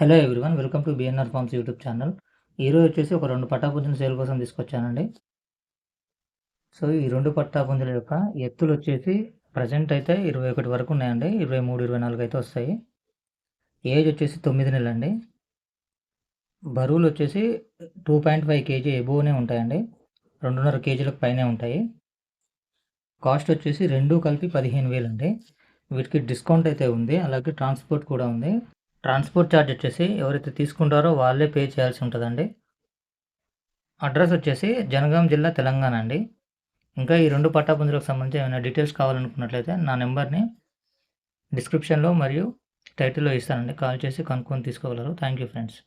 Hello everyone, welcome to BNR forms YouTube channel. ఈరోజు వచ్చేసి ఒక 2 పట్టాపుంజుల సేల్ కోసం తీసుకొచ్చానండి. సో ఈ 2 పట్టాపుంజుల యొక్క ఎత్తులు వచ్చేసి ప్రజెంట్ అయితే 21 వరకు ఉన్నాయండి. 23, 24 అయితే వస్తాయి. ఏజ్ వచ్చేసి 9 నెలలండి. బరువులు వచ్చేసి 2.5 కేజీ ఎబోవ్నే ఉంటాయండి. 2.5 కేజీలకు పైనే ఉంటాయి. కాస్ట్ వచ్చేసి 2 కలిపి 15,000 అండి. వీటికి డిస్కౌంట్ అయితే ఉంది, అలాగే ట్రాన్స్పోర్ట్ కూడా ఉంది. ట్రాన్స్పోర్ట్ ఛార్జ్ వచ్చేసి ఎవరైతే తీసుకుంటారో వాళ్ళే పే చేయాల్సి ఉంటుందండి. అడ్రస్ వచ్చేసి జనగాం జిల్లా, తెలంగాణ అండి. ఇంకా ఈ 2 పట్టాపుంజులకు సంబంధించి ఏమైనా డీటెయిల్స్ కావాలనుకున్నట్లయితే నా నెంబర్ని డిస్క్రిప్షన్లో మరియు టైటిల్లో ఇస్తానండి. కాల్ చేసి కనుక్కొని తీసుకోగలరు. Thank you friends.